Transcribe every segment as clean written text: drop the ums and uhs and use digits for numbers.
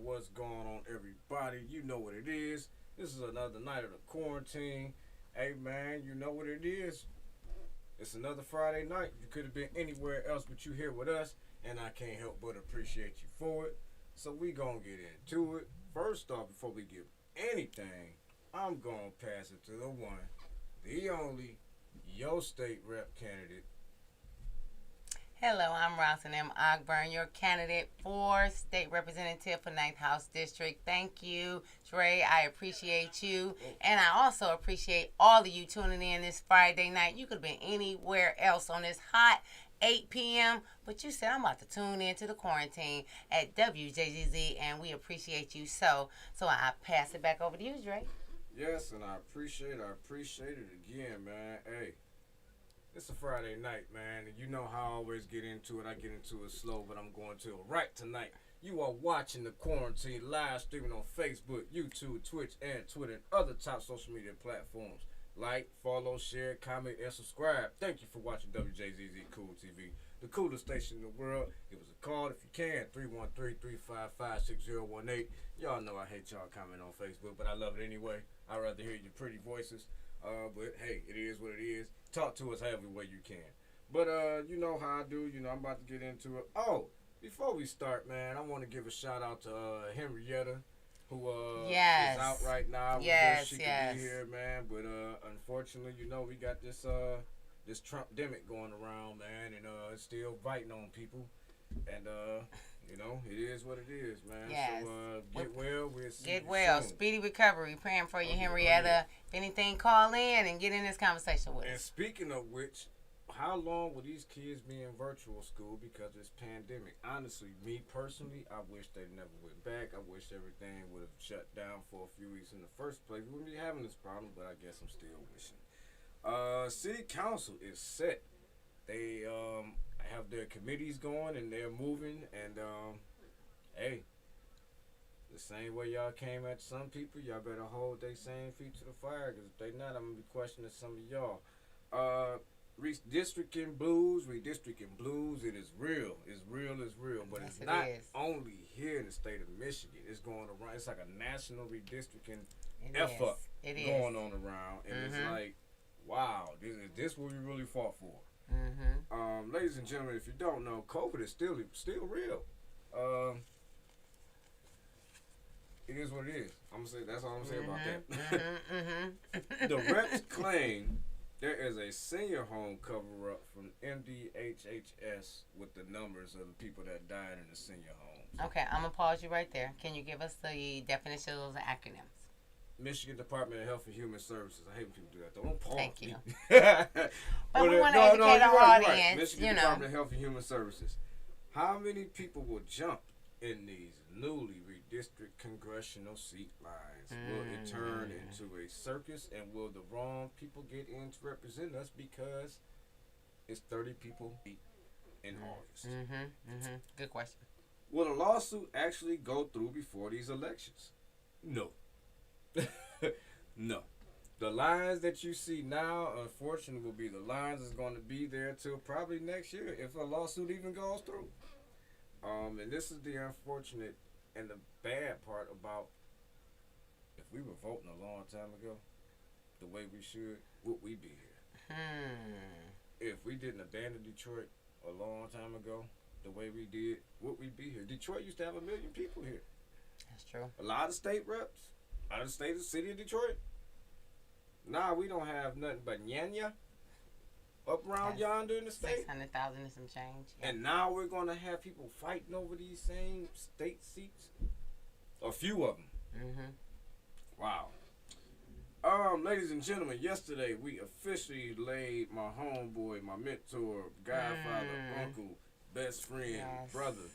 What's going on, everybody? You know what it is. This is another night of the quarantine. Hey, man, you know what it is. It's another Friday night. You could have been anywhere else, but you here with us, and I can't help but appreciate you for it. So we gonna get into it. First off, before we give anything, I'm gonna pass it to the one, the only, your state rep candidate. Hello, I'm Roslyn M. Ogburn, your candidate for state representative for Ninth House District. Thank you, Dre. I appreciate you. And I also appreciate all of you tuning in this Friday night. You could have been anywhere else on this hot 8 p.m., but you said I'm about to tune into the quarantine at WJZZ, and we appreciate you so I pass it back over to you, Dre. Yes, and I appreciate it again, man. Hey, it's a Friday night, man, and you know how I always get into it. I get into it slow, but I'm going to it right tonight. You are watching the quarantine live streaming on Facebook, YouTube, Twitch, and Twitter, and other top social media platforms. Like, follow, share, comment, and subscribe. Thank you for watching WJZZ Cool TV, the coolest station in the world. Give us a call if you can, 313-355-6018. Y'all know I hate y'all comment on Facebook, but I love it anyway. I'd rather hear your pretty voices. But hey, it is what it is. Talk to us however way you can. But you know how I do. You know I'm about to get into it. Oh, before we start, man, I want to give a shout out to Henrietta, who is out Yes, right now. We wish yes, she could be yes. here, man. But unfortunately, you know we got this Trump demic going around, man, and it's still biting on people. And you know it is what it is, man. Yes. So get well. We'll see Get you well. soon. Speedy recovery. Praying for you, Oh yeah, oh yeah. Henrietta. If anything, call in and get in this conversation with And us. speaking of which, how long will these kids be in virtual school because of this pandemic? Honestly, me personally, I wish they never went back. I wish everything would have shut down for a few weeks in the first place. We wouldn't be having this problem, but I guess I'm still wishing. City council is set. They have their committees going and they're moving. And hey, the same way y'all came at some people, y'all better hold their same feet to the fire. Because if they not, I'm gonna be questioning some of y'all. Redistricting blues. It is real. It's real. It's real. But Yes, it's it not is. only here in the state of Michigan. It's going around. It's like a national redistricting It is. effort It is. going on around, and it's Mhm. like, wow, this what we really fought for. Mhm. Ladies and gentlemen, if you don't know, COVID is still real. Um, it is what it is. I'm gonna say that's all I'm gonna say about Mhm. that. Mhm. The Mhm. reps claim there is a senior home cover up from MDHHS with the numbers of the people that died in the senior homes. Okay, I'm gonna pause you right there. Can you give us the definition of those acronyms? Michigan Department of Health and Human Services. I hate when people do that. Don't pause Thank me. you. but But we want to no, educate you're our right. You're right. audience. Michigan You know. Department of Health and Human Services. How many people will jump in these newly redistricted congressional seat lines? Will it turn Mm. into a circus, and will the wrong people get in to represent us because it's 30 people in August? Mhm. Mhm. Good question. Will a lawsuit actually go through before these elections? No. No. The lines that you see now, unfortunately, will be the lines that's going to be there till probably next year if a lawsuit even goes through. And this is the unfortunate and the bad part about if we were voting a long time ago, the way we should, would we be here? Hmm. If we didn't abandon Detroit a long time ago, the way we did, would we be here? Detroit used to have 1 million people here. That's true. A lot of state reps, out of the state of the city of Detroit. Now we don't have nothing but Nyanya up around That's yonder in the state. 600,000 and some change. Yeah. And now we're going to have people fighting over these same state seats. A few of them. Mhm. Wow. Ladies and gentlemen, yesterday we officially laid my homeboy, my mentor, godfather, Mm. uncle, best friend, Yes. brother,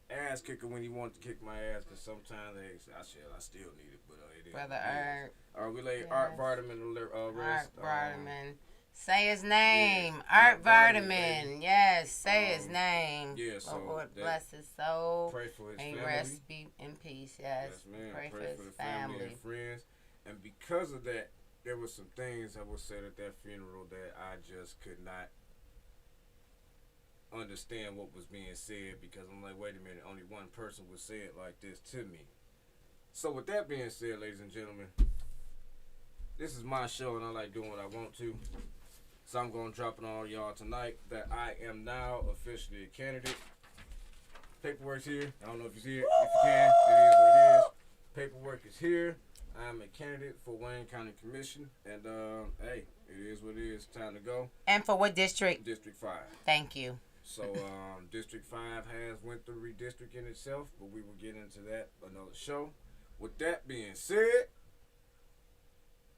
ass kicker when he wanted to kick my ass. Because sometimes I still need it, but it is. Brother What it Art. is. We laid Art Yes. Vardaman to rest. Art Vardaman. Say his Yeah, name. Art Art Vardaman, baby. Vardaman. Yes, say his Um, name. yeah, so Lord that bless his soul. pray for his And family. rest be in peace. Yes. Yes, man. Pray for his the family family. and friends. And because of that, there were some things that were said at that funeral that I just could not understand what was being said because I'm like, wait a minute, only one person would say it like this to me. So with that being said, ladies and gentlemen, this is my show and I like doing what I want to. So I'm gonna drop it on y'all tonight that I am now officially a candidate. Paperwork's here. I don't know if you see it. If you can, it is what it is. Paperwork is here. I'm a candidate for Wayne County Commission, and hey, it is what it is. Time to go. And for what district? District 5. Thank you. So District 5 has went through redistricting itself, but we will get into that another show. With that being said,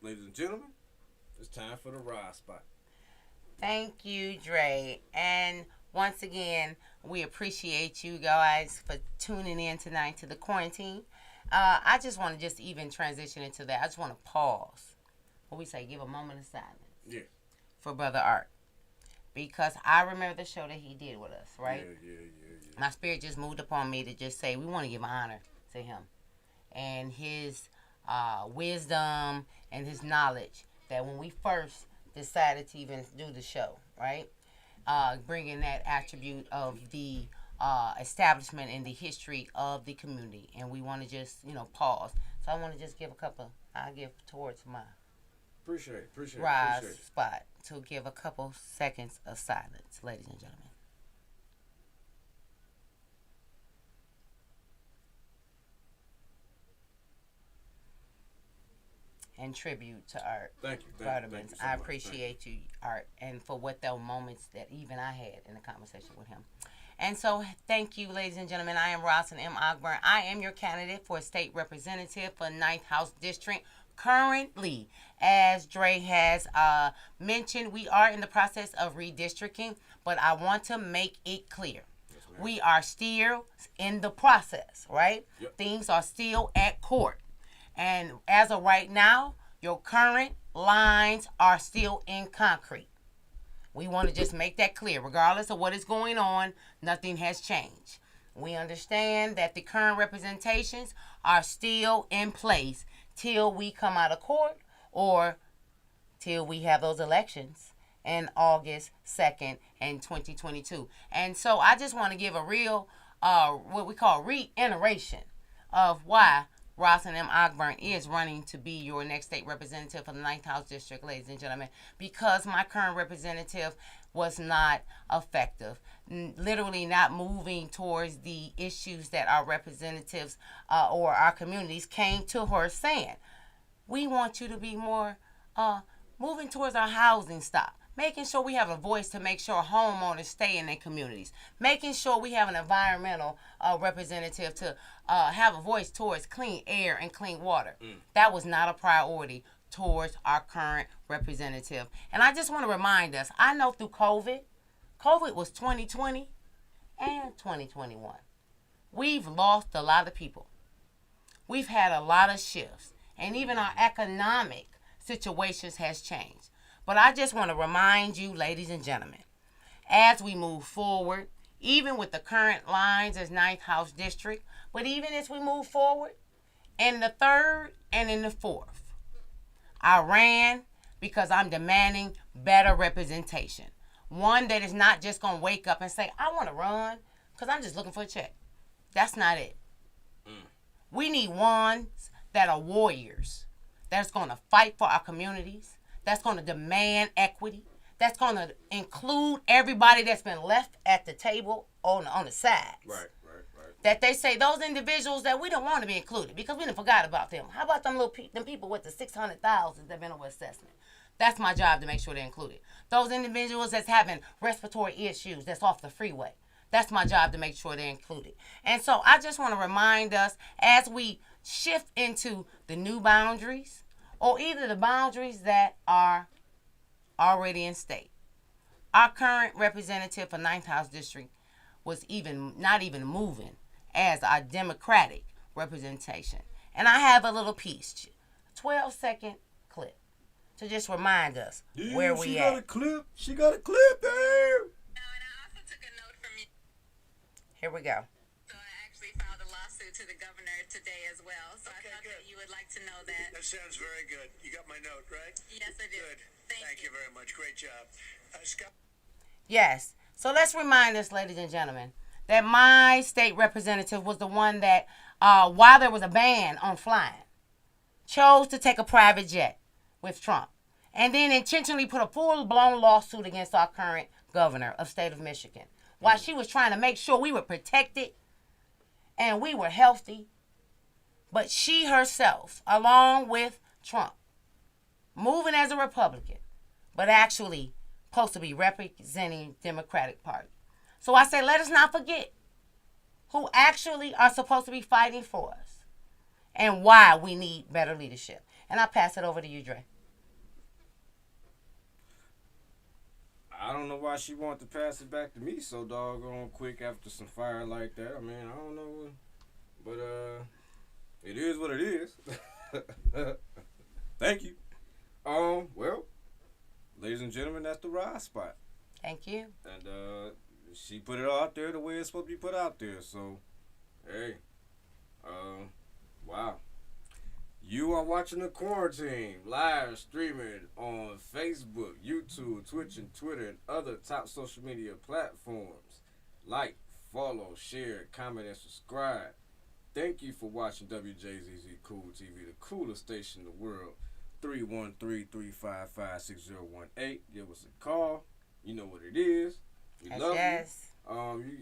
ladies and gentlemen, it's time for the ride spot. Thank you, Dre. And once again, we appreciate you guys for tuning in tonight to the quarantine. I just want to just even transition into that. I just want to pause. What we say, give a moment of silence. Yeah. For Brother Art. Because I remember the show that he did with us, right? Yeah. My spirit just moved upon me to just say we want to give honor to him and his wisdom and his knowledge that when we first decided to even do the show, right? Bringing that attribute of the establishment and the history of the community. And we want to just, pause. So I want to just give I give towards my Appreciate it. rise spot to give a couple seconds of silence, ladies and gentlemen. And tribute to Art. Thank you. Vitamins. So I much. appreciate you, Art, and for what those moments that even I had in the conversation with him. And so, thank you, ladies and gentlemen. I am Rosalind M. Ogburn. I am your candidate for state representative for 9th House District. Currently, as Dre has mentioned, we are in the process of redistricting, but I want to make it clear. Yes, we are still in the process, right? Yep. Things are still at court. And as of right now, your current lines are still in concrete. We want to just make that clear. Regardless of what is going on, nothing has changed. We understand that the current representations are still in place till we come out of court or till we have those elections in August 2nd in 2022. And so I just want to give a real, what we call reiteration of why Rosalind M. Ogburn is running to be your next state representative for the 9th House District, ladies and gentlemen, because my current representative was not effective, literally not moving towards the issues that our representatives or our communities came to her saying. We want you to be more moving towards our housing stock, making sure we have a voice to make sure homeowners stay in their communities, making sure we have an environmental representative to have a voice towards clean air and clean water. That was not a priority towards our current representative. And I just want to remind us, I know through COVID was 2020 and 2021. We've lost a lot of people. We've had a lot of shifts. And even our economic situations has changed. But I just want to remind you, ladies and gentlemen, as we move forward, even with the current lines as 9th House District, but even as we move forward in the 3rd and in the 4th, I ran because I'm demanding better representation. One that is not just going to wake up and say, I want to run because I'm just looking for a check. That's not it. We need ones that are warriors, that's going to fight for our communities, that's going to demand equity, that's going to include everybody that's been left at the table on the sides. Right. That they say those individuals that we don't want to be included because we done forgot about them. How about them them people with the 600,000 that been over assessment? That's my job to make sure they're included. Those individuals that's having respiratory issues that's off the freeway. That's my job to make sure they're included. And so I just want to remind us as we shift into the new boundaries or either the boundaries that are already in state. Our current representative for 9th House District was not even moving as our Democratic representation. And I have a little piece, 12-second clip, to just remind us where we at. She got a clip there. And I also took a note from you. Here we go. So I actually filed a lawsuit to the governor today as well. So I thought that you would like to know that. That sounds very good. You got my note, right? Yes, I do. Good. Thank you very much. Great job. Scott? Yes. So let's remind us, ladies and gentlemen, that my state representative was the one that, while there was a ban on flying, chose to take a private jet with Trump, and then intentionally put a full-blown lawsuit against our current governor of state of Michigan, while she was trying to make sure we were protected and we were healthy. But she herself, along with Trump, moving as a Republican, but actually supposed to be representing Democratic Party. So I say, let us not forget who actually are supposed to be fighting for us and why we need better leadership. And I'll pass it over to you, Dre. I don't know why she wanted to pass it back to me so doggone quick after some fire like that. I mean, I don't know. But, it is what it is. Thank you. Well, ladies and gentlemen, that's the ride spot. Thank you. And, she put it out there the way it's supposed to be put out there. So, hey, wow. You are watching The Quarantine live streaming on Facebook, YouTube, Twitch, and Twitter, and other top social media platforms. Like, follow, share, comment, and subscribe. Thank you for watching WJZZ Cool TV, the coolest station in the world. 313-355-6018. Give us a call. You know what it is. We love you.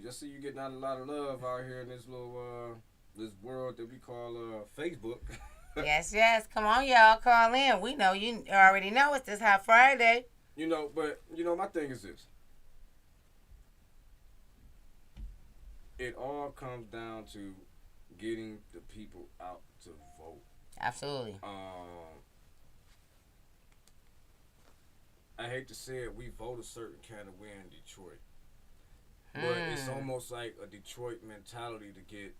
I see you getting out a lot of love out here in this little this world that we call Facebook. Yes. Come on, y'all. Call in. We know you already know it's this Hot Friday. But my thing is this. It all comes down to getting the people out to vote. Absolutely. I hate to say it, we vote a certain kind of way in Detroit. But it's almost like a Detroit mentality to get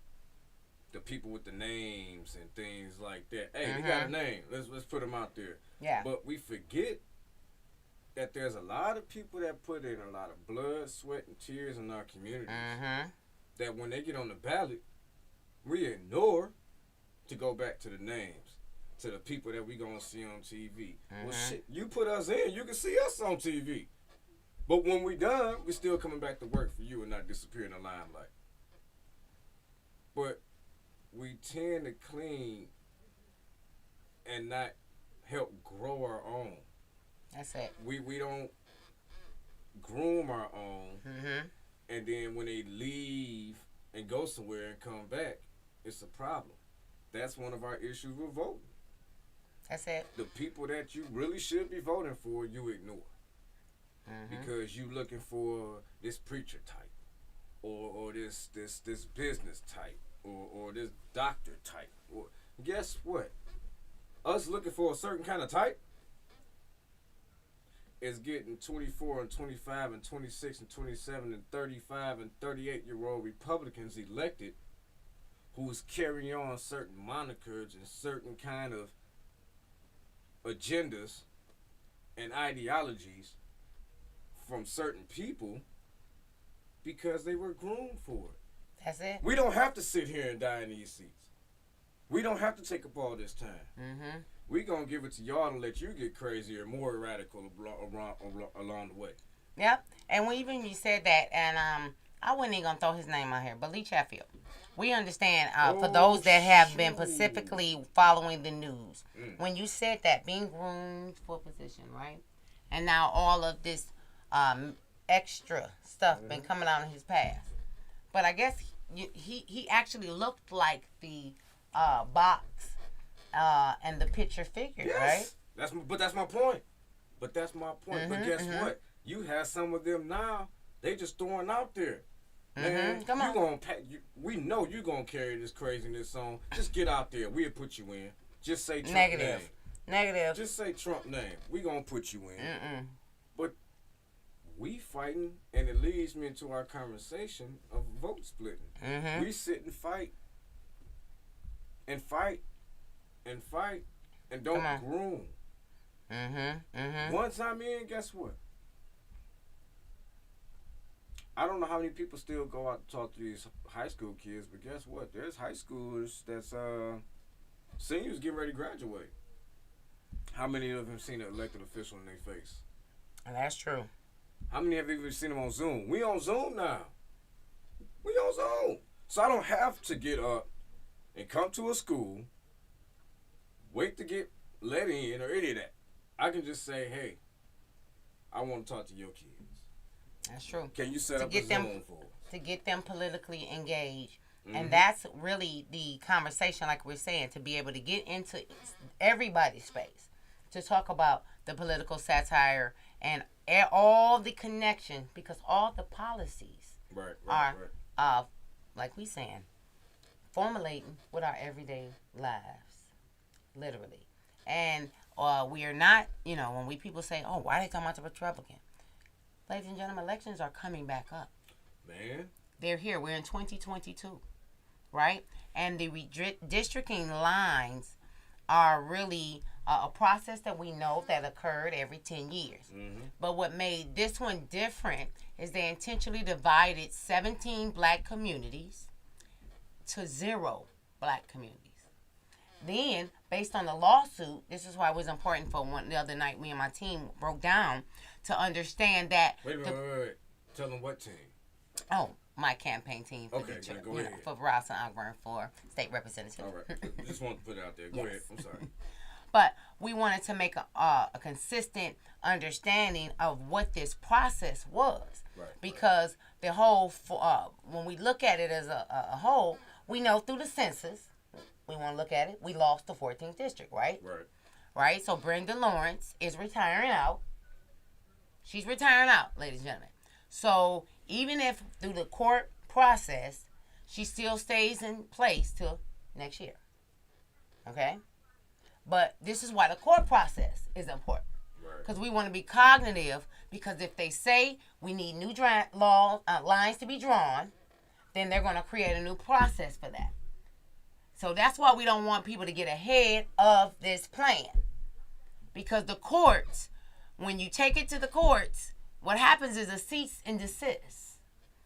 the people with the names and things like that. Hey, they got a name. Let's put them out there. Yeah. But we forget that there's a lot of people that put in a lot of blood, sweat, and tears in our communities. That when they get on the ballot, we ignore to go back to the names, to the people that we gonna see on TV. Well, shit, you put us in, you can see us on TV. But when we done, we still coming back to work for you and not disappear in the limelight. But we tend to clean and not help grow our own. That's it. We don't groom our own. And then when they leave and go somewhere and come back, it's a problem. That's one of our issues with voting. That's it. The people that you really should be voting for, you ignore. Because you looking for this preacher type, or this business type, or this doctor type. Or guess what? Us looking for a certain kind of type is getting 24 and 25 and 26 and 27 and 35 and 38-year-old Republicans elected who's carrying on certain monikers and certain kind of agendas and ideologies from certain people because they were groomed for it. That's it. We don't have to sit here and die in these seats. We don't have to take up all this time. We gonna give it to y'all and let you get crazier, more radical along the way. Yep. And when you said that, and I wasn't even gonna throw his name out here, but Lee Chatfield. We understand for those that have been specifically following the news. When you said that, being groomed for position, right? And now all of this extra stuff been coming out in his past. But I guess he actually looked like the box and the picture figure, right? That's my point. But guess what? You have some of them now. They just throwing out there. Man, Come on. We know you gonna carry this craziness on. Just get out there. We'll put you in. Just say Trump Negative. name. Negative. Just say Trump name. We gonna put you in. But we fighting, and it leads me into our conversation of vote splitting. We sit and fight and fight and fight and don't groom. One time in, guess what? I don't know how many people still go out and talk to these high school kids, but guess what? There's high schoolers that's seniors getting ready to graduate. How many of them seen an elected official in their face? That's true. How many have even seen them on Zoom? We on Zoom now. We on Zoom. So I don't have to get up and come to a school, wait to get let in or any of that. I can just say, hey, I want to talk to your kids. That's true. Can you set up a Zoom for us? To get them politically engaged. Mm-hmm. And that's really the conversation, like we're saying, to be able to get into everybody's space, to talk about the political satire and all the connections, because all the policies are, like we saying, formulating with our everyday lives, literally. And we are not, when people say, oh, why are they talking about the Republican? Ladies and gentlemen, elections are coming back up. Man. They're here. We're in 2022, right? And the redistricting lines are really a process that we know that occurred every 10 years. Mm-hmm. But what made this one different is they intentionally divided 17 black communities to 0 black communities. Then, based on the lawsuit, this is why it was important for the other night, me and my team broke down to understand that. Wait. Tell them what team. Oh, my campaign team for Okay, Detroit, go ahead. for Rawson Ogburn for state representative. All right. Just wanted to put it out there. Go ahead. I'm sorry. But we wanted to make a consistent understanding of what this process was. Right. Because the whole, when we look at it as a whole, we know through the census, we want to look at it, we lost the 14th district, right? Right. Right? So Brenda Lawrence is retiring out. She's retiring out, ladies and gentlemen. So even if through the court process, she still stays in place till next year. Okay? But this is why the court process is important. Because we want to be cognitive, because if they say we need new lines to be drawn, then they're going to create a new process for that. So that's why we don't want people to get ahead of this plan. Because the courts, when you take it to the courts, what happens is a cease and desist.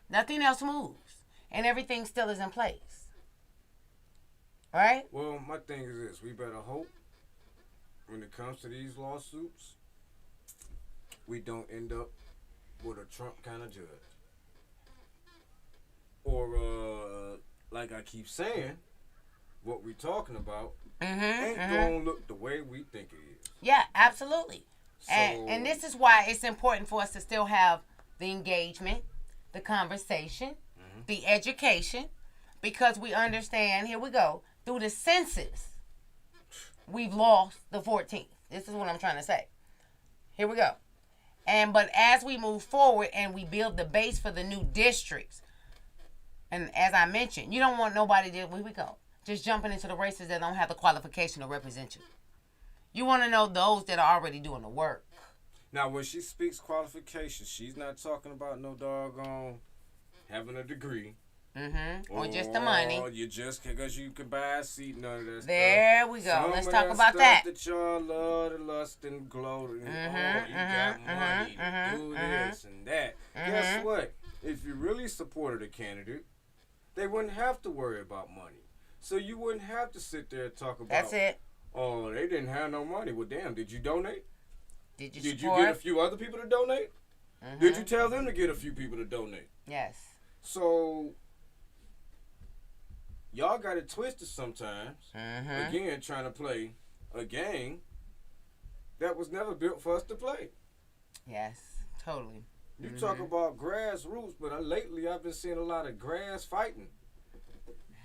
Nothing else moves. And everything still is in place. Right? Well, my thing is this. We better hope when it comes to these lawsuits, we don't end up with a Trump kind of judge. Or, like I keep saying, what we talking about ain't gonna look the way we think it is. Yeah, absolutely. So, and this is why it's important for us to still have the engagement, the conversation, the education, because we understand, here we go, through the census, we've lost the 14th. This is what I'm trying to say. Here we go. But as we move forward and we build the base for the new districts, and as I mentioned, you don't want nobody to, here we go, just jumping into the races that don't have the qualification to represent you. You want to know those that are already doing the work. Now, when she speaks qualifications, she's not talking about no doggone having a degree. Or just the money. Or you just because you can buy a seat, none of that there we go. Some Let's of talk that about stuff that. That y'all love to lust and gloat and you got money to do this and that. Guess what? If you really supported a candidate, they wouldn't have to worry about money. So you wouldn't have to sit there and talk about. That's it. Oh, they didn't have no money. Well, damn, did you donate? Did you get a few other people to donate? Did you tell them to get a few people to donate? Yes. So, y'all got it twisted sometimes. Again, trying to play a game that was never built for us to play. Yes, totally. You talk about grassroots, but lately I've been seeing a lot of grass fighting.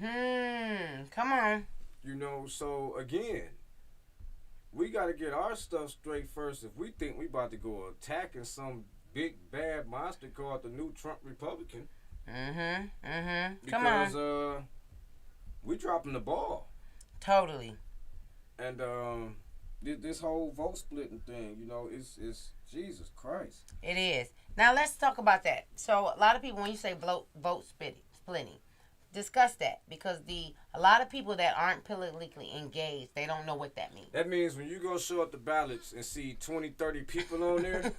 Come on. So again, we got to get our stuff straight first. If we think we about to go attacking some big bad monster called the new Trump Republican, Come on. because we dropping the ball. Totally. And this whole vote splitting thing, it's Jesus Christ. It is. Now let's talk about that. So a lot of people, when you say vote splitting, discuss that, because a lot of people that aren't politically engaged, they don't know what that means. That means when you go show up the ballots and see 20, 30 people on there,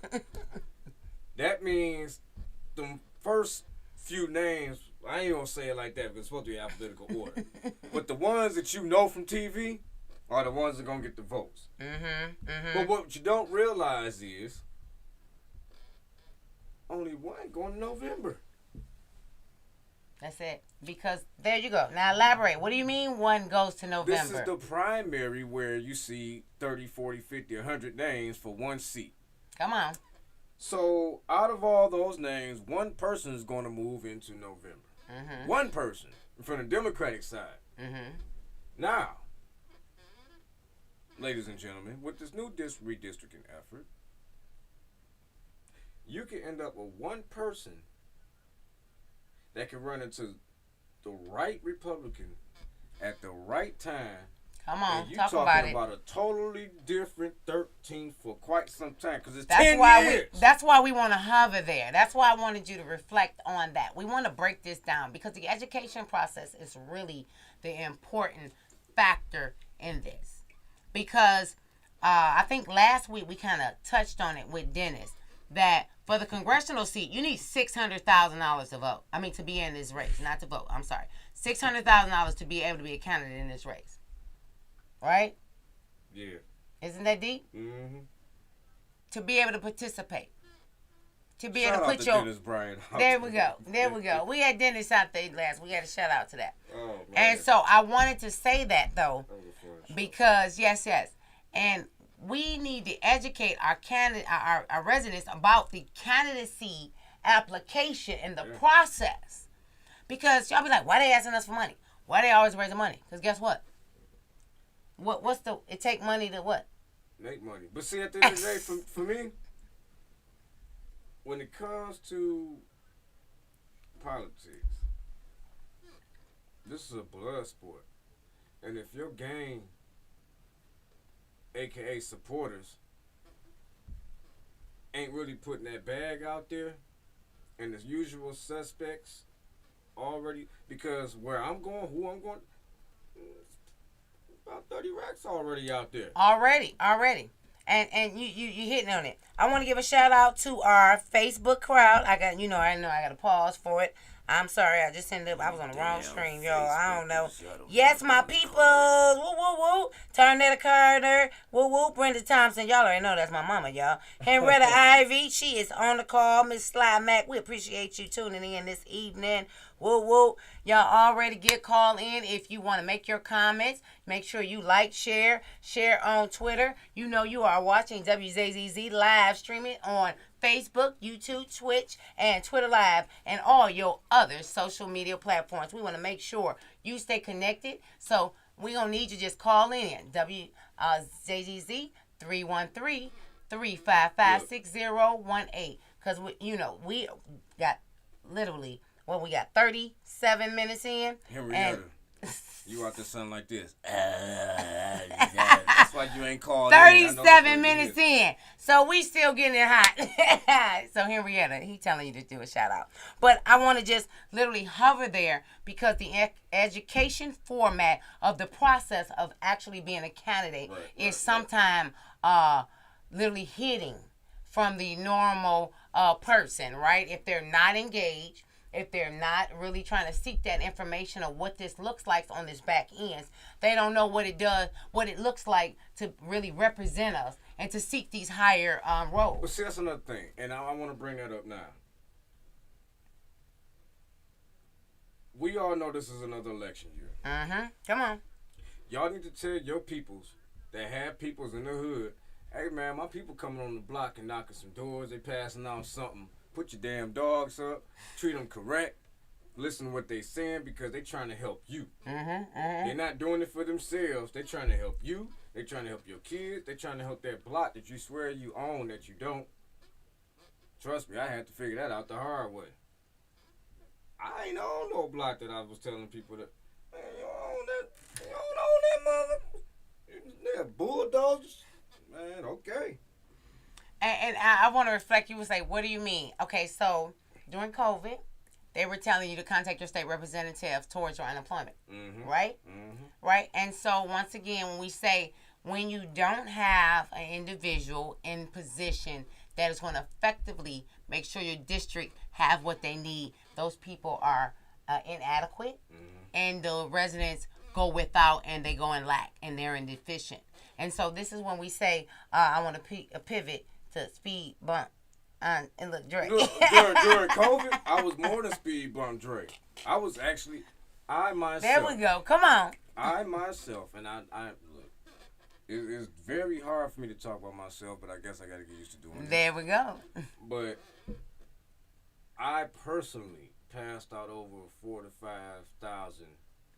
that means the first few names, I ain't gonna say it like that, but it's supposed to be alphabetical order. But the ones that you know from TV are the ones that are gonna get the votes. But what you don't realize is only one going to November. That's it. Because there you go. Now elaborate. What do you mean one goes to November? This is the primary where you see 30, 40, 50, 100 names for one seat. Come on. So out of all those names, one person is going to move into November. Mm-hmm. One person from the Democratic side. Mm-hmm. Now, ladies and gentlemen, with this new redistricting effort, you can end up with one person that can run into the right Republican at the right time. Come on, and you talk talking about it. a totally different 13 for quite some time because it's That's 10 why years. That's why we want to hover there. That's why I wanted you to reflect on that. We want to break this down because the education process is really the important factor in this. Because I think last week we kind of touched on it with Dennis that for the congressional seat you need $600,000 to vote. I mean to be in this race, not to vote. I'm sorry, $600,000 to be able to be a candidate in this race. Right? Yeah. Isn't that deep? Mm-hmm. To be able to participate. To be Shout able to out put to your... Dennis Bryan. There we go. There we go. We had Dennis out there last. We had a shout out to that. Oh, man. And so I wanted to say that though, because yes. And we need to educate our candidate, our residents about the candidacy application and the process. Because y'all be like, why they asking us for money? Why they always raising money? Because guess what? It take money to what? Make money. But see, at the end of the day, for me, when it comes to politics, this is a blood sport. And if your gang, aka supporters, ain't really putting that bag out there, and the usual suspects already, because where I'm going, who I'm going, about 30 racks already out there. Already. And you hitting on it. I want to give a shout out to our Facebook crowd. I know I got to pause for it. I'm sorry, I just ended up, I was on the wrong stream, y'all. I don't know. Yes, my people. Woo, woo, woo. Turnetta Carter. Woo, woo. Brenda Thompson. Y'all already know that's my mama, y'all. Henrietta Ivy. She is on the call. Miss Sly Mac. We appreciate you tuning in this evening. Woo, woo. Y'all already get called in if you want to make your comments. Make sure you like, share on Twitter. You know you are watching WZZZ live streaming on Facebook, YouTube, Twitch, and Twitter Live, and all your other social media platforms. We want to make sure you stay connected. So we're going to need you to just call in. WZZZ 313-355-6018. Because, we got literally... Well, we got 37 minutes in. Henrietta, you out there sounding like this. That's why you ain't called 37 minutes in. So we still getting it hot. So Henrietta, he telling you to do a shout out. But I want to just literally hover there because the education format of the process of actually being a candidate is sometimes literally hitting from the normal person, right? If they're not engaged, if they're not really trying to seek that information of what this looks like on this back end, they don't know what it does, what it looks like to really represent us and to seek these higher roles. But see, that's another thing, and I want to bring that up now. We all know this is another election year. Come on. Y'all need to tell your peoples that have peoples in the hood, hey man, my people coming on the block and knocking some doors, they passing out something. Put your damn dogs up, treat them correct, listen to what they saying because they trying to help you. They're not doing it for themselves. They trying to help you. They trying to help your kids. They trying to help that block that you swear you own that you don't. Trust me, I had to figure that out the hard way. I ain't on no block that I was telling people that, man, you don't own that mother. They're bulldogs. Man, okay. And I want to reflect. You would say, what do you mean? Okay, so during COVID, they were telling you to contact your state representative towards your unemployment, right? Right? And so once again, when we say when you don't have an individual in position that is going to effectively make sure your district have what they need, those people are inadequate, and the residents go without and they go in lack and they're deficient. And so this is when we say, I want to pivot to speed bump And look, Drake. During COVID, I was more than speed bump Drake. I was actually, I myself. There we go. Come on. I myself, and I look, it's very hard for me to talk about myself, but I guess I got to get used to doing it. There we go. But I personally passed out over 4,000 to 5,000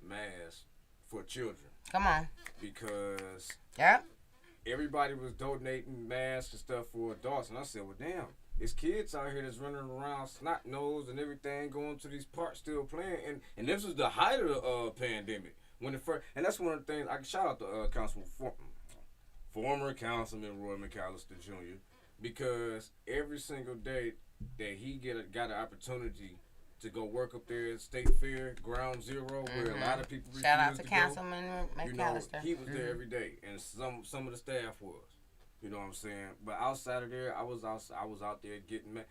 masks for children. Come on. Because Yep. everybody was donating masks and stuff for adults, and I said, well, damn, it's kids out here that's running around snot nose and everything, going to these parks still playing, and this was the height of the pandemic when the first, and that's one of the things I can shout out to former Councilman Roy McAllister Jr. because every single day that he got an opportunity to go work up there at State Fair, Ground Zero, where a lot of people Shout out refuse to go. Councilman You know, McAllister. he was there every day, and some of the staff was. You know what I'm saying? But outside of there, I was out there getting mad.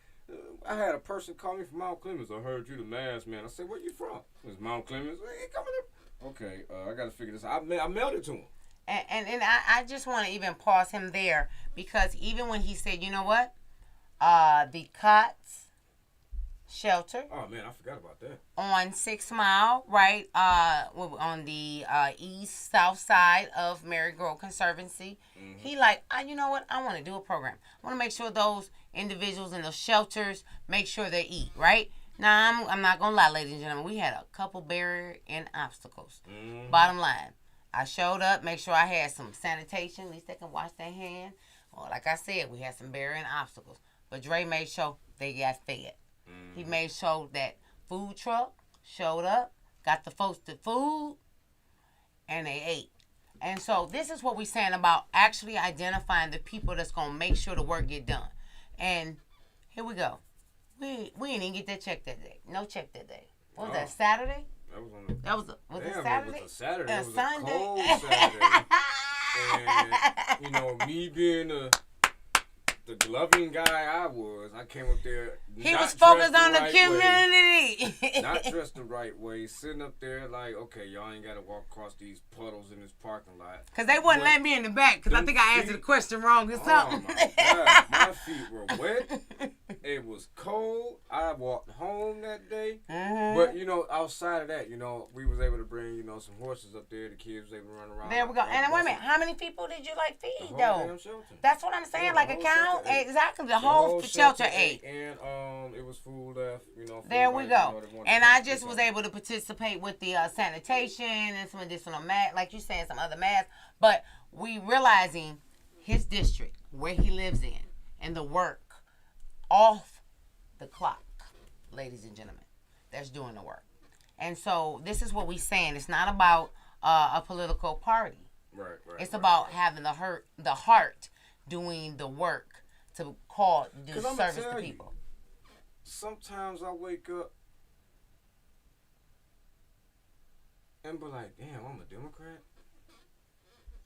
I had a person call me from Mount Clemens. I heard you the mask man. I said, where you from? It's Mount Clemens. Hey, coming up. Okay, I got to figure this out. I mailed it to him. And I just want to even pause him there because even when he said, you know what, the COTS shelter Oh man, I forgot about that. on 6 Mile, right, on the east south side of Mary Grove Conservancy, he like, you know what, I want to do a program. I want to make sure those individuals in those shelters make sure they eat, right? Now, I'm not going to lie, ladies and gentlemen, we had a couple barrier and obstacles. Bottom line, I showed up, make sure I had some sanitation, at least they can wash their hands. Or like I said, we had some barrier and obstacles. But Dre made sure they got fed. He made sure that food truck showed up, got the folks the food, and they ate. And so this is what we're saying about actually identifying the people that's going to make sure the work get done. And here we go. We didn't even get that check that day. No check that day. What was that, Saturday? That was on the. Was it Damn, Saturday? It was a Saturday. A It was Sunday. a cold Saturday. And you know, me being the loving guy I was, I came up there. He not was focused dressed on the the right community. way, not dressed the right way, sitting up there like, okay, y'all ain't got to walk across these puddles in this parking lot. Because they wouldn't But let me in the back because I them think I answered the feet- question wrong or Oh something. my God, my feet were wet. It was cold. I walked home that day. But, you know, outside of that, you know, we was able to bring, you know, some horses up there. The kids was able to run around. There we go. like And wait a minute, buses. how many people did you like The feed whole though? damn shelter. That's what I'm saying. Yeah, Like the a whole count, shelter ate. exactly. The whole shelter ate. And it was food left, you know. For There we anybody, go. you know, that wanted And to I take just was something. able to participate with the sanitation and some additional mat, like you saying, some other mats. But we realizing his district, where he lives in, and the work off the clock, ladies and gentlemen, that's doing the work. And so this is what we saying. It's not about a political party. Right. It's about having the heart doing the work to do 'Cause I'ma service tell to you, people. Sometimes I wake up and be like, damn, I'm a Democrat.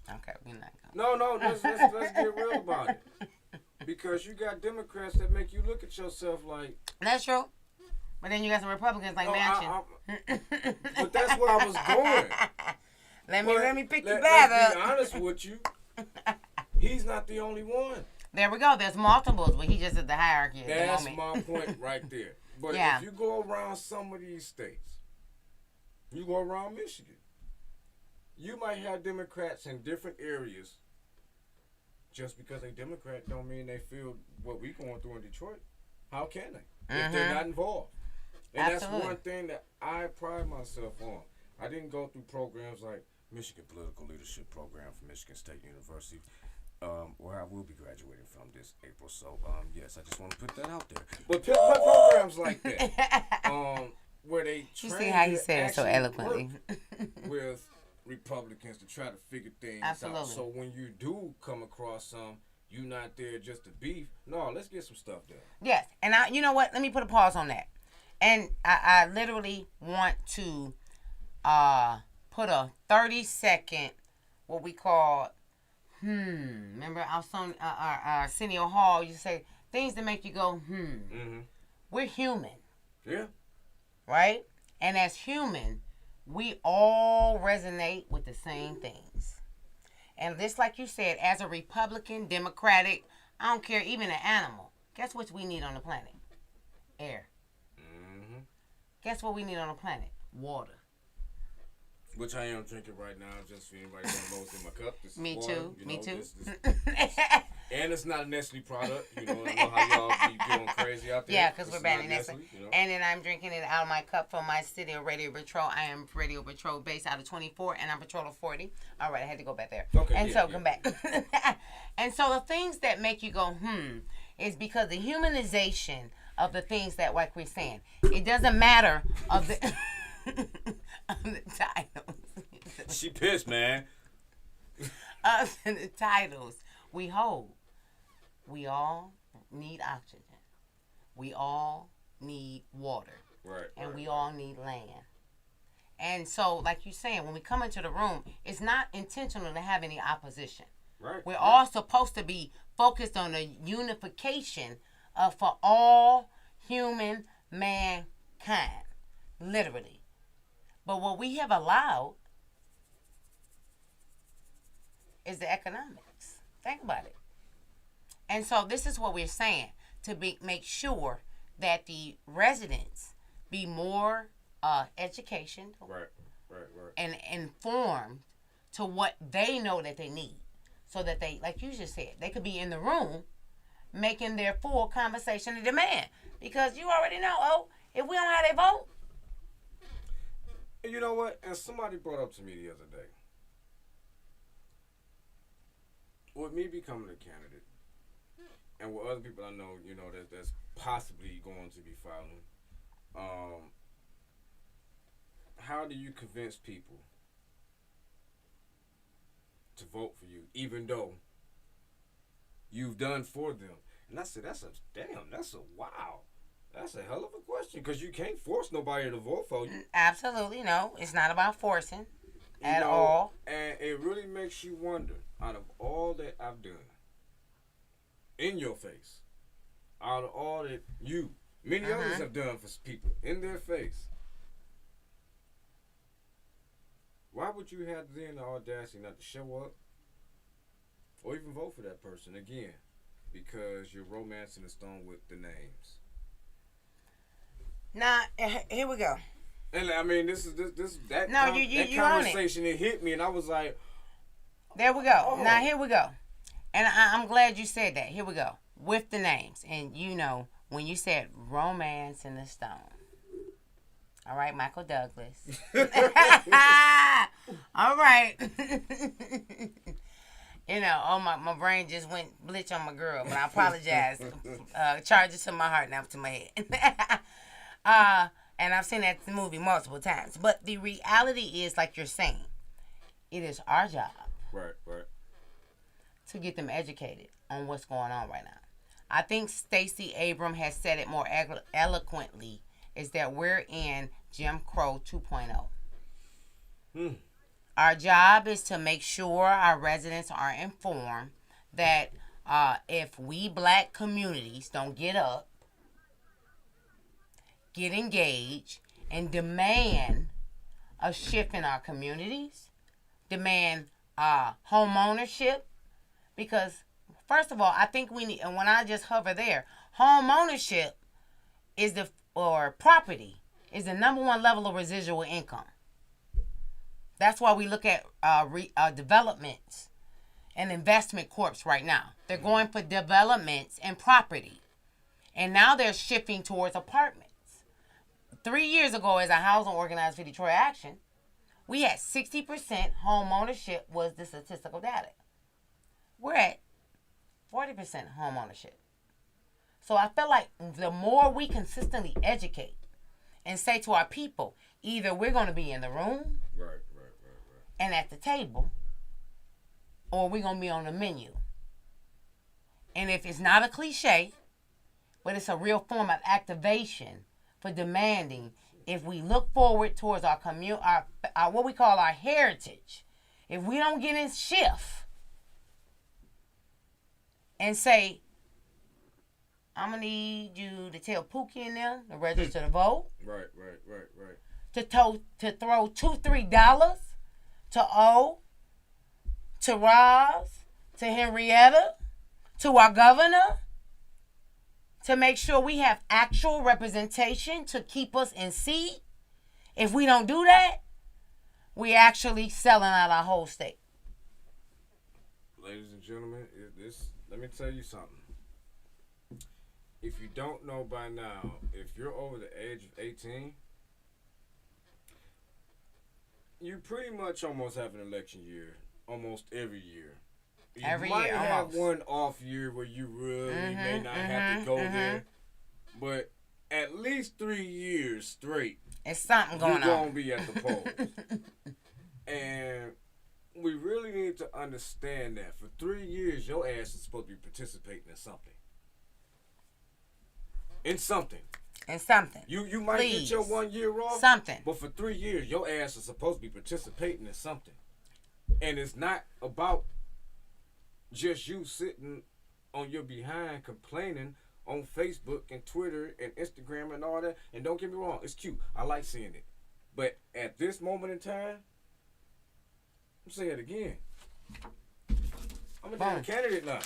Okay, we're not going. No, let's get real about it. Because you got Democrats that make you look at yourself like, That's true. But then you got some Republicans like Manchin. but that's where I was going. Let me pick you Let's back be up. honest with you. He's not the only one. There we go. There's multiples, but he just at the hierarchy at That's the moment. my point right there. But Yeah. if you go around some of these states, you go around Michigan, you might have Democrats in different areas. Just because they Democrat don't mean they feel what we going through in Detroit. How can they? If they're not involved. And Absolutely. that's one thing that I pride myself on. I didn't go through programs like Michigan Political Leadership Program from Michigan State University, where I will be graduating from this April. So, yes, I just want to put that out there. But programs like that, where they You train see how he you to said it so actually eloquently. work with Republicans to try to figure things Absolutely. out. So when you do come across some, you're not there just to beef. No, let's get some stuff done. Yes, and you know what? Let me put a pause on that. And I literally want to put a 30-second, what we call, remember our Arsenio Hall, you say, things that make you go, Mm-hmm. We're human, Yeah. right? And as human, we all resonate with the same things. And just like you said, as a Republican, Democratic, I don't care, even an animal, Guess what we need on the planet? Air. Mm-hmm. Guess what we need on the planet? Water. Which I am drinking right now, just for anybody that knows in my cup. This is Me water, too. you Me know, too. And it's not a Nestle product. You know, I know how y'all be going crazy out there. Yeah, because This we're is banning not Nestle. you know? And then I'm drinking it out of my cup from my city of Radio Patrol. I am Radio Patrol based out of 24, and I'm Patrol of 40. All right, I had to go back there. Okay, and yeah, so yeah. come back. And so the things that make you go, is because the humanization of the things that, like we're saying, it doesn't matter of the, of the titles. She pissed, man. Of the titles we hold. We all need oxygen. We all need water. Right. And right, we right. all need land. And so, like you're saying, when we come into the room, it's not intentional to have any opposition. Right. We're all supposed to be focused on the unification of for all human mankind, literally. But what we have allowed is the economics. Think about it. And so this is what we're saying, to make sure that the residents be more education Right. and informed to what they know that they need. So that they, like you just said, they could be in the room making their full conversation and demand. Because you already know, if we don't have their vote. And you know what? And somebody brought up to me the other day, with me becoming a candidate, and with other people I know, you know, that's possibly going to be filing, how do you convince people to vote for you, even though you've done for them? And I said, that's a hell of a question, because you can't force nobody to vote for you. Absolutely, no. It's not about forcing at You know, all. And it really makes you wonder, out of all that I've done, in your face, out of all that many others have done for people, in their face, why would you have then the audacity not to show up or even vote for that person again? Because you're romancing the stone with the names. Now, here we go. And I mean, that conversation, it hit me, and I was like, there we go. Oh. Now, here we go. And I'm glad you said that. Here we go. With the names. And you know, when you said romance in the stone. All right, Michael Douglas. All right. You know, my brain just went blitz on my girl, but I apologize. Charge it to my heart, not to my head. And I've seen that movie multiple times. But the reality is, like you're saying, it is our job. Right. To get them educated on what's going on right now. I think Stacey Abrams has said it more eloquently, is that we're in Jim Crow 2.0. Our job is to make sure our residents are informed that if we black communities don't get up, get engaged, and demand a shift in our communities, demand home ownership, because first of all, I think we need, and when I just hover there, home ownership is property is the number one level of residual income. That's why we look at developments and investment corps right now. They're going for developments and property. And now they're shifting towards apartments. 3 years ago, as a housing organizer for Detroit Action, we had 60% home ownership was the statistical data. We're at 40% home ownership. So I feel like the more we consistently educate and say to our people, either we're going to be in the room and at the table, or we're going to be on the menu. And if it's not a cliche, but it's a real form of activation for demanding, if we look forward towards our our what we call our heritage, if we don't get in shift and say, I'm going to need you to tell Pookie and them to register to vote. Right. To throw $2-3 to O, to Roz, to Henrietta, to our governor. to make sure we have actual representation to keep us in seat. If we don't do that, we actually selling out our whole state. Ladies and gentlemen, let me tell you something. If you don't know by now, if you're over the age of 18, you pretty much almost have an election year almost every year. You might have one off year where you really may not have to go there, but at least 3 years straight, it's something going on. You're going to be at the polls. And we really need to understand that for 3 years, your ass is supposed to be participating in something. In something. You might get your 1 year off. Something. But for 3 years, your ass is supposed to be participating in something. And it's not about just you sitting on your behind complaining on Facebook and Twitter and Instagram and all that. And don't get me wrong, it's cute. I like seeing it. But at this moment in time, I'm saying it again. I'm a damn candidate now.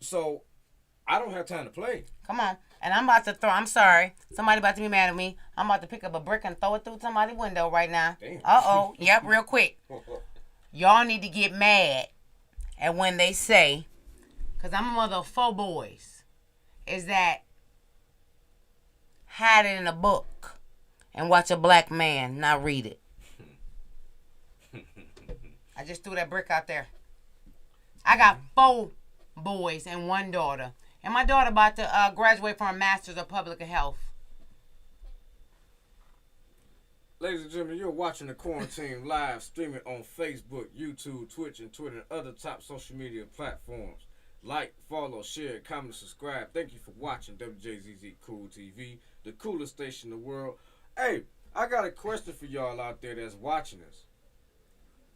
So I don't have time to play. Come on. And I'm sorry. Somebody about to be mad at me. I'm about to pick up a brick and throw it through somebody's window right now. Damn. Uh-oh. Yep, real quick. Y'all need to get mad at when they say, because I'm a mother of 4 boys, is that hide it in a book and watch a black man not read it. I just threw that brick out there. I got 4 boys and 1 daughter. And my daughter about to graduate from a master's of public health. Ladies and gentlemen, you're watching the Quarantine live streaming on Facebook, YouTube, Twitch, and Twitter, and other top social media platforms. Like, follow, share, comment, subscribe. Thank you for watching WJZZ Cool TV, the coolest station in the world. Hey, I got a question for y'all out there that's watching us.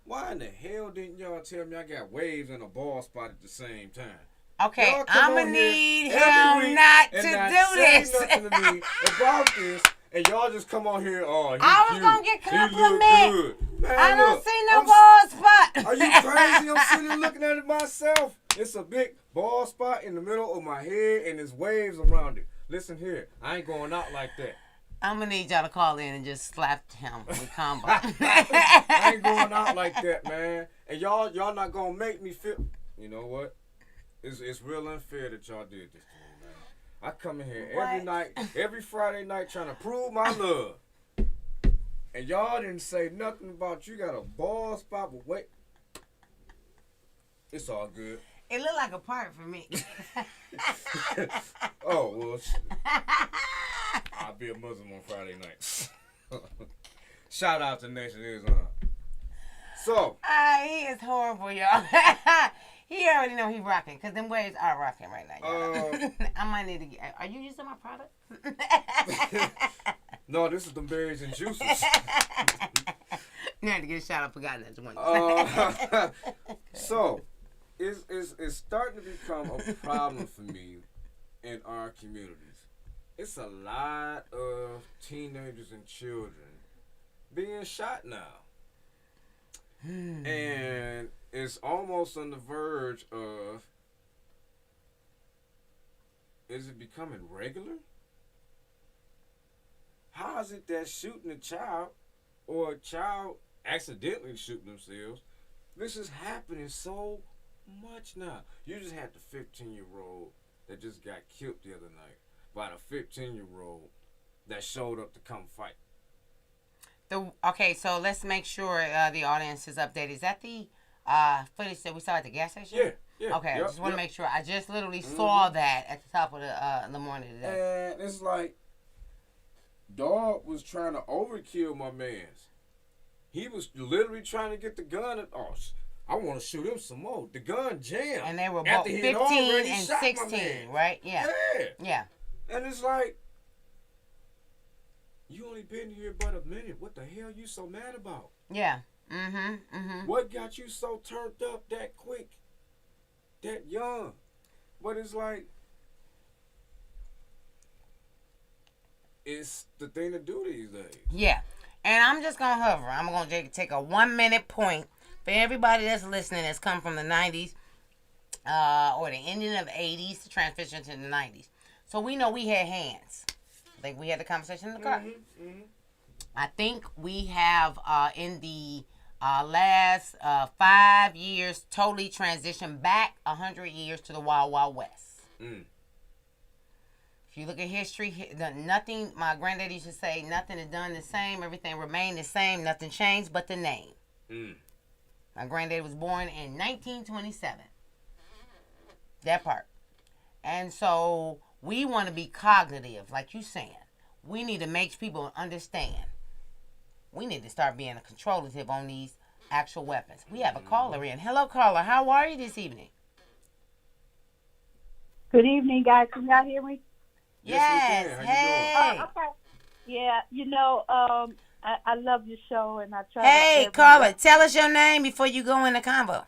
Why in the hell didn't y'all tell me I got waves and a ball spot at the same time? Okay, I'm going to need him not to do this. Nothing to me about this, and y'all just come on here, oh, I was going to get compliment. Man, I don't see no ball spot. Are you crazy? I'm sitting here looking at it myself. It's a big ball spot in the middle of my head, and there's waves around it. Listen here, I ain't going out like that. I'm going to need y'all to call in and just slap him with combo. I ain't going out like that, man. And y'all not going to make me feel, you know what? It's real unfair that y'all did this to me, man. I come in here every night, every Friday night trying to prove my love. And y'all didn't say nothing about you got a ball spot, but wait. It's all good. It looked like a part for me. Oh, well, I'll be a Muslim on Friday night. Shout out to Nation Islam. So. He is horrible, y'all. He already know he rocking, because them waves are rocking right now, y'all. I might need to get... Are you using my product? No, this is the berries and juices. You had to get a shout out for God that one. So, it's starting to become a problem for me in our communities. It's a lot of teenagers and children being shot now. And it's almost on the verge of, is it becoming regular? How is it that shooting a child or a child accidentally shooting themselves, this is happening so much now? You just had the 15-year-old that just got killed the other night by the 15-year-old that showed up to come fight. Okay, so let's make sure the audience is updated. Is that the footage that we saw at the gas station? Yeah. Okay, I just want to make sure. I just literally saw that at the top of the morning today. And it's like, dog was trying to overkill my mans. He was literally trying to get the gun. And, I want to shoot him some more. The gun jammed. And they were both 15 and 16, right? Yeah. Yeah. And it's like, you only been here but a minute. What the hell you so mad about? Yeah. What got you so turned up that quick, that young? But it's like, it's the thing to do these days. Yeah. And I'm just going to hover. I'm going to take a 1-minute point for everybody that's listening that's come from the 90s or the ending of 80s to transition to the 90s. So we know we had hands. I think we had the conversation in the car. I think we have in the last 5 years totally transitioned back 100 years to the Wild Wild West. If you look at history, nothing, my granddaddy used to say, nothing is done the same, everything remained the same, nothing changed but the name. My granddaddy was born in 1927. That part. And so we want to be cognitive, like you saying. We need to make people understand. We need to start being a controlative on these actual weapons. We have a caller in. Hello, caller. How are you this evening? Good evening, guys. Can y'all hear me? Yes. We can. Hey. Okay. Yeah, I love your show, and I try. Hey, caller. Tell us your name before you go in the convo.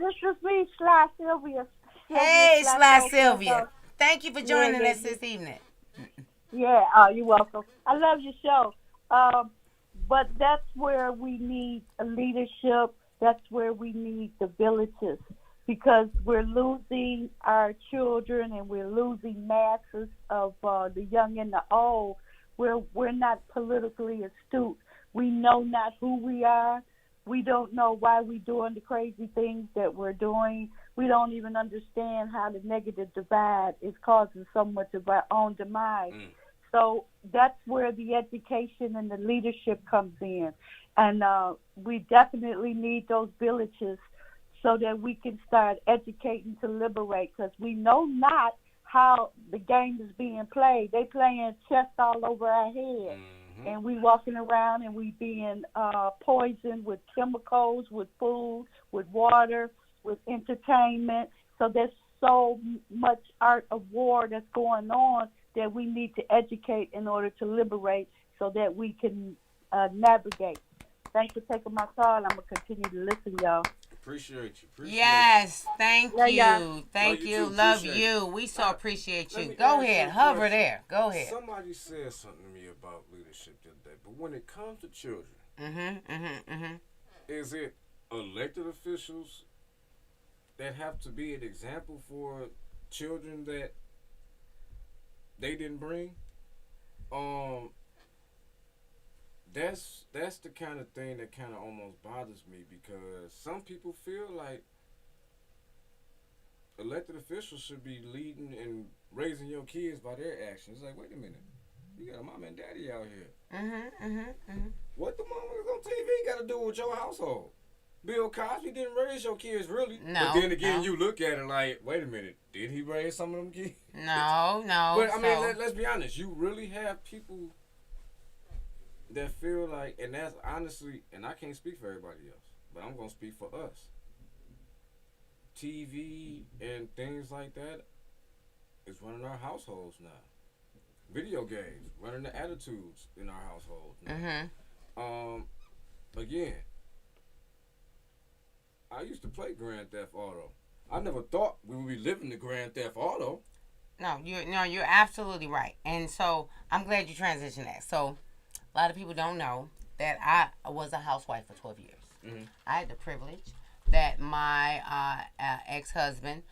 This is me, Sly Sylvia. Hey, Sly Sylvia. Thank you for joining us this evening. Yeah, you're welcome. I love your show. But that's where we need a leadership. That's where we need the villages, because we're losing our children and we're losing masses of the young and the old. We're not politically astute. We know not who we are. We don't know why we're doing the crazy things that we're doing. We don't even understand how the negative divide is causing so much of our own demise. So that's where the education and the leadership comes in. And we definitely need those villages so that we can start educating to liberate, because we know not how the game is being played. They playing chess all over our head. And we walking around and we being poisoned with chemicals, with food, with water, with entertainment. So there's so much art of war that's going on that we need to educate in order to liberate so that we can navigate. Thanks for taking my call. I'm going to continue to listen, y'all. Appreciate you. Yes, thank you. Yeah. Thank you. Too. Love Appreciate you. We so appreciate Let you. me Go ask ahead. you a Hover question. there. Go ahead. Somebody said something to me about leadership the other day, but when it comes to children, is it elected officials that have to be an example for children that they didn't bring? That's the kind of thing that kind of almost bothers me, because some people feel like elected officials should be leading and raising your kids by their actions. It's like, wait a minute, you got a mom and daddy out here. What the motherfuckers on TV got to do with your household? Bill Cosby didn't raise your kids, really. No. But then again, no. you look at it like, wait a minute, did he raise some of them kids? No. But I mean, so- let's be honest. You really have people that feel like, and that's honestly, and I can't speak for everybody else, but I'm gonna speak for us. TV and things like that is running our households now. Video games running the attitudes in our households now. Again, I used to play Grand Theft Auto. I never thought we would be living the Grand Theft Auto. No, you're absolutely right. And so I'm glad you transitioned that. So a lot of people don't know that I was a housewife for 12 years. I had the privilege that my ex-husband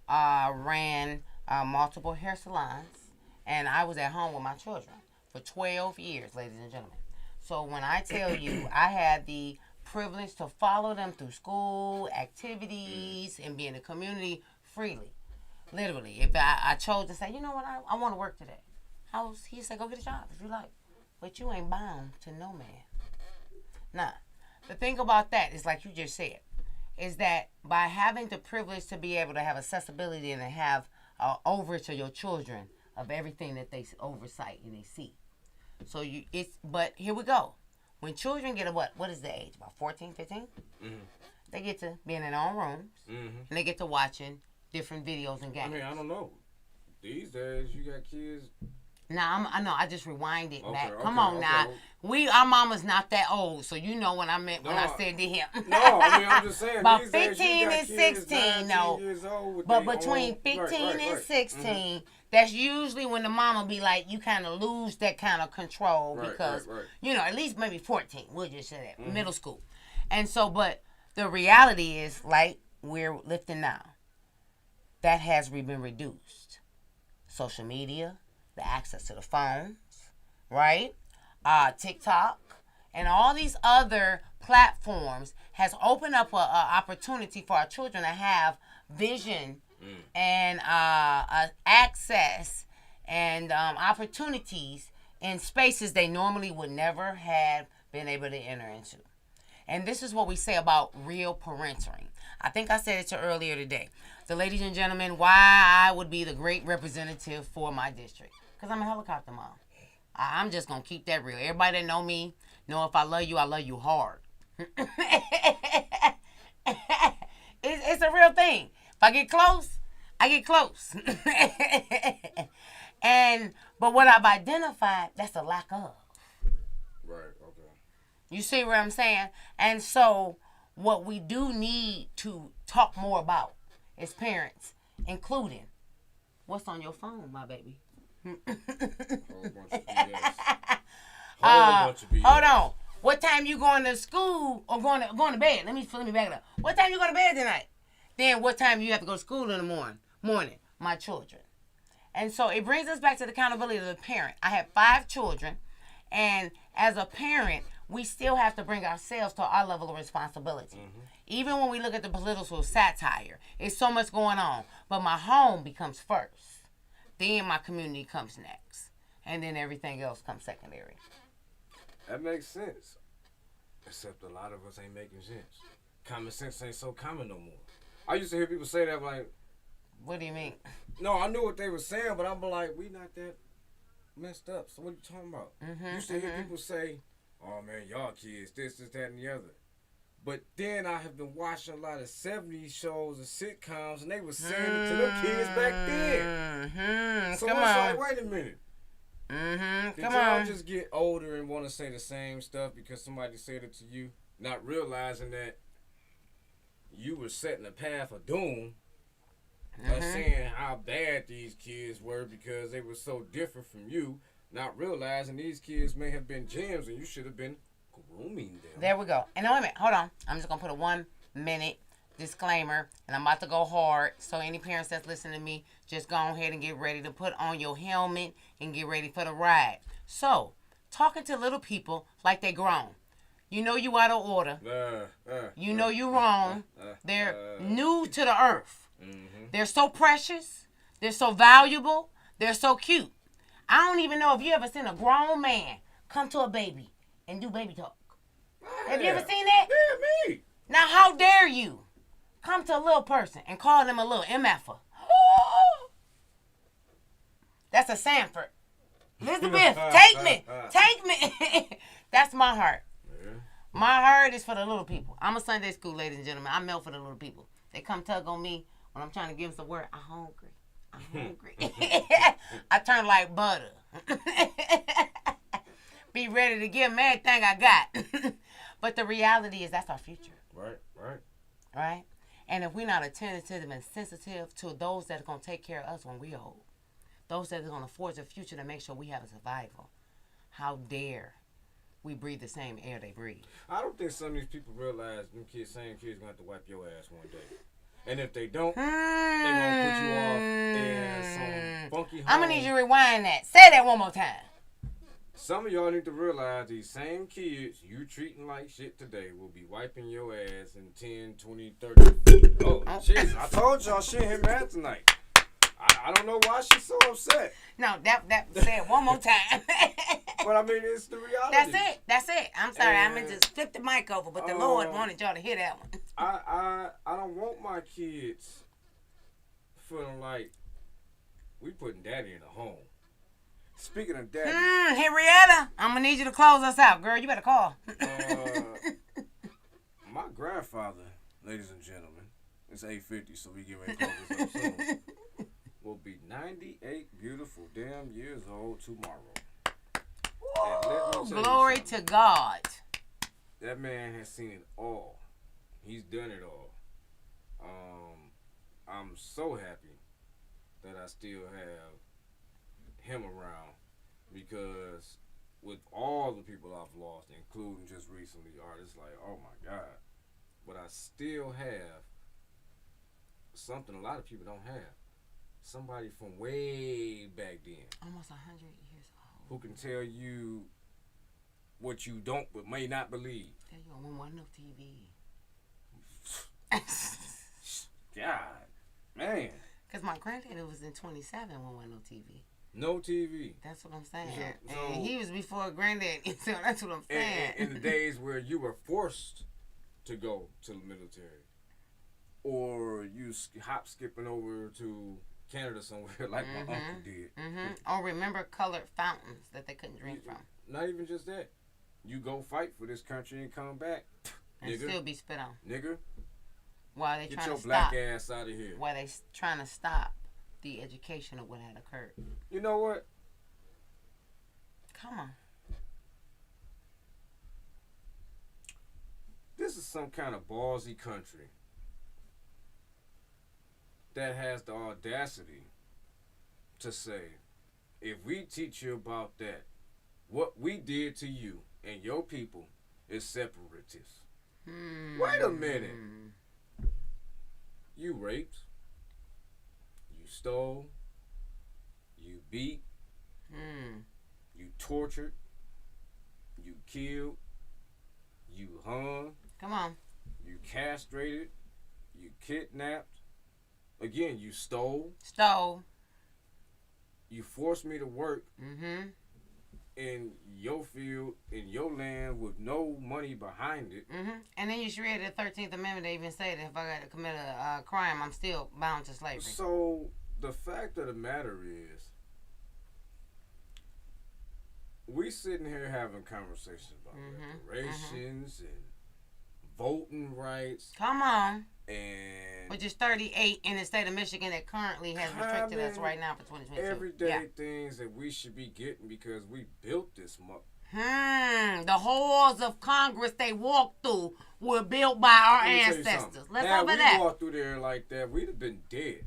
ran multiple hair salons, and I was at home with my children for 12 years, ladies and gentlemen. So when I tell you I had the privilege to follow them through school, activities, and be in the community freely. Literally. If I chose to say, you know what, I want to work today. He said, go get a job if you like. But you ain't bound to no man. Nah. The thing about that is, like you just said, is that by having the privilege to be able to have accessibility and to have over to your children of everything that they oversight and they see. So but here we go. When children get what is the age? About 14, 15? They get to be in their own rooms, and they get to watching different videos and games. I mean, I don't know. These days, you got kids. Now, I know, I just rewinded back. Okay, Come on now. Our mama's not that old, so you know what I meant when I said to him. No, I mean, I'm just saying. About these 15 days, you got and kids 16, no. years old with But their between own- 15 and right. 16, that's usually when the mama be like, you kind of lose that kind of control because, at least maybe 14. We'll just say that. Middle school. And so, but the reality is, like we're lifting now, that has been reduced. Social media, the access to the phones, right? TikTok, and all these other platforms has opened up a opportunity for our children to have vision and access and opportunities in spaces they normally would never have been able to enter into. And this is what we say about real parenting. I think I said it to earlier today. So, ladies and gentlemen, why I would be the great representative for my district. Because I'm a helicopter mom. I'm just going to keep that real. Everybody that know me know if I love you hard. It's a real thing. If I get close, I get close. But what I've identified, that's a lack of. Right, okay. You see what I'm saying? And so what we do need to talk more about as parents, including what's on your phone, my baby. Whole bunch of BS. Whole bunch of BS. Hold on. What time you going to school or going to bed? Let me back it up. What time you go to bed tonight? Then what time you have to go to school in the morning? My children. And so it brings us back to the accountability of the parent. I have 5 children, and as a parent, we still have to bring ourselves to our level of responsibility. Mm-hmm. Even when we look at the political satire, it's so much going on. But my home becomes first. Then my community comes next. And then everything else comes secondary. That makes sense. Except a lot of us ain't making sense. Common sense ain't so common no more. I used to hear people say that, like... What do you mean? No, I knew what they were saying, but I'm like, we not that messed up. So what are you talking about? Mm-hmm, you used to hear people say, oh man, y'all kids, this, that, and the other. But then I have been watching a lot of 70s shows and sitcoms, and they were saying it to them kids back then. Mm-hmm. So Come it's on. like, wait a minute. Mm-hmm. Did Come y'all on. just get older and want to say the same stuff because somebody said it to you, not realizing that you were setting a path of doom by saying how bad these kids were because they were so different from you, not realizing these kids may have been gems and you should have been grooming them. There we go. And wait a minute. Hold on. I'm just going to put a 1-minute disclaimer, and I'm about to go hard. So any parents that's listening to me, just go ahead and get ready to put on your helmet and get ready for the ride. So, talking to little people like they grown. You know you out of order. You know you wrong. They're new to the earth. Mm-hmm. They're so precious. They're so valuable. They're so cute. I don't even know if you ever seen a grown man come to a baby and do baby talk. Have you ever seen that? Yeah, me. Now, how dare you come to a little person and call them a little MFer? That's a Sanford. Elizabeth, take me. Take me. That's my heart. Yeah. My heart is for the little people. I'm a Sunday school, ladies and gentlemen. I'm meant for the little people. They come tug on me when I'm trying to give them some word. I'm hungry. I'm hungry. I turn like butter. Be ready to give them everything I got. But the reality is that's our future. Right? And if we're not attentive and sensitive to those that are going to take care of us when we're old, those that are going to forge a future to make sure we have a survival, how dare we breathe the same air they breathe? I don't think some of these people realize them same kids going to have to wipe your ass one day. And if they don't, they're going to put you off in some funky home. I'm going to need you to rewind that. Say that one more time. Some of y'all need to realize these same kids you treating like shit today will be wiping your ass in 10, 20, 30. Oh, jeez. I told y'all she ain't mad tonight. I don't know why she's so upset. No, that say it one more time. But I mean, it's the reality. That's it. I'm sorry. I'm going to just flip the mic over, but the Lord wanted y'all to hear that one. I don't want my kids feeling like we putting daddy in a home. Speaking of daddy. Henrietta, I'm going to need you to close us out. Girl, you better call. My grandfather, ladies and gentlemen, it's 8:50, so we get ready to close this up soon, will be 98 beautiful damn years old tomorrow. Woo, glory to God. That man has seen it all. He's done it all. I'm so happy that I still have him around, because with all the people I've lost, including just recently, artists like, oh my God, but I still have something a lot of people don't have. Somebody from way back then. Almost 100 years old. Who can tell you what you don't but may not believe. Tell you when wasn't no TV. God, man. Because my granddaddy was in 27 when wasn't no TV. No TV. That's what I'm saying. So, and he was before granddaddy, so that's what I'm saying. In the days where you were forced to go to the military, or you hop skipping over to Canada somewhere like my uncle did. Or remember colored fountains that they couldn't drink from. Not even just that. You go fight for this country and come back. And Nigga. still be spit on. Nigga, While they get trying your to black stop. ass out of here. While they trying to stop the education of what had occurred. You know what? Come on. This is some kind of ballsy country that has the audacity to say, if we teach you about that, what we did to you and your people is separatist. Wait a minute. You raped, you stole, you beat, you tortured, you killed, you hung, Come on. you castrated, you kidnapped, again, you stole, you forced me to work in your field, in your land with no money behind it. And then you should read the 13th Amendment. They even say that if I got to commit a crime, I'm still bound to slavery. So the fact of the matter is, we sitting here having conversations about reparations and voting rights. Come on. And Which is 38 in the state of Michigan that currently has restricted us right now for 2022. everyday things that we should be getting because we built this The halls of Congress they walked through were built by our Let me tell you ancestors. something. Let's now, over we that. walked through there like that, we'd have been dead.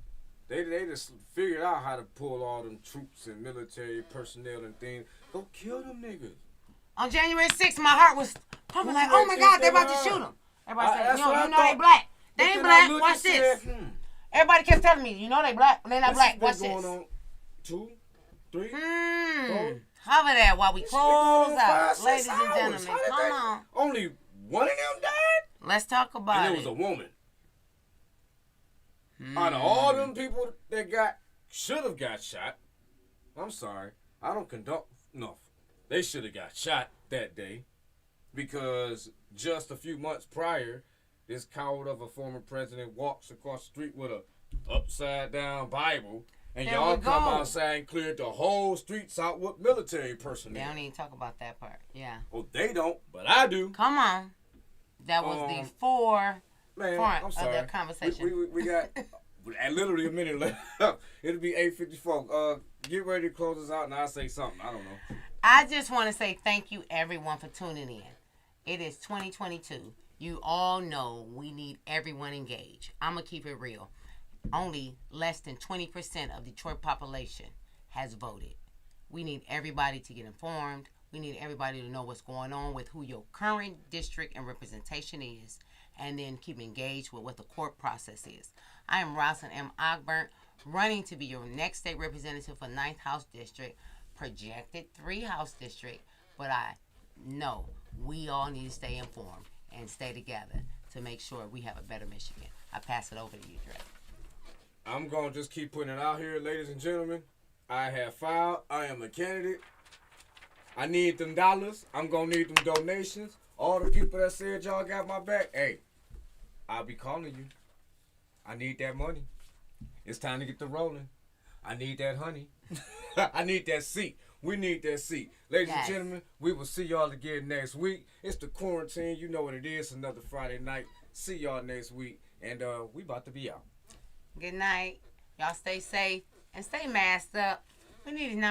They just figured out how to pull all them troops and military personnel and things. Go kill them niggas. On January 6th, my heart was pumping like, Who oh you my think God, they they're about to are? shoot them. Everybody said, That's what I you know thought. they black. They But ain't then I black. looked Watch and this. said, Everybody kept telling me, you know they black, but they not black. Watch What's been this. going on? 2, 3, 4. Hover that while we This close shit going out. 5, Ladies 6 and hours. gentlemen, How did come they- on. Only one of them died? Let's talk about And it. it was a woman. Out of all them people that should have got shot, I'm sorry, I don't condone, no, they should have got shot that day because just a few months prior, this coward of a former president walks across the street with a upside down Bible, and There y'all we come go. outside and cleared the whole streets out with military They personnel. don't even talk about that part. Yeah. Well, they don't, but I do. Come on. That was the front I'm of sorry. their conversation. We got literally a minute left. It'll be 8:54. Get ready to close us out, and I'll say something. I don't know. I just want to say thank you, everyone, for tuning in. It is 2022. You all know we need everyone engaged. I'm going to keep it real. Only less than 20% of Detroit population has voted. We need everybody to get informed. We need everybody to know what's going on with who your current district and representation is, and then keep engaged with what the court process is. I am Rosalind M. Ogburn, running to be your next state representative for 9th House District, projected 3 House District, but I know we all need to stay informed and stay together to make sure we have a better Michigan. I pass it over to you, Dre. I'm going to just keep putting it out here, ladies and gentlemen. I have filed. I am a candidate. I need them dollars. I'm going to need them donations. All the people that said y'all got my back, hey, I'll be calling you. I need that money. It's time to get the rolling. I need that honey. I need that seat. We need that seat. Ladies Yes. and gentlemen, we will see y'all again next week. It's the quarantine. You know what it is. Another Friday night. See y'all next week. And we about to be out. Good night. Y'all stay safe and stay masked up. We need a number.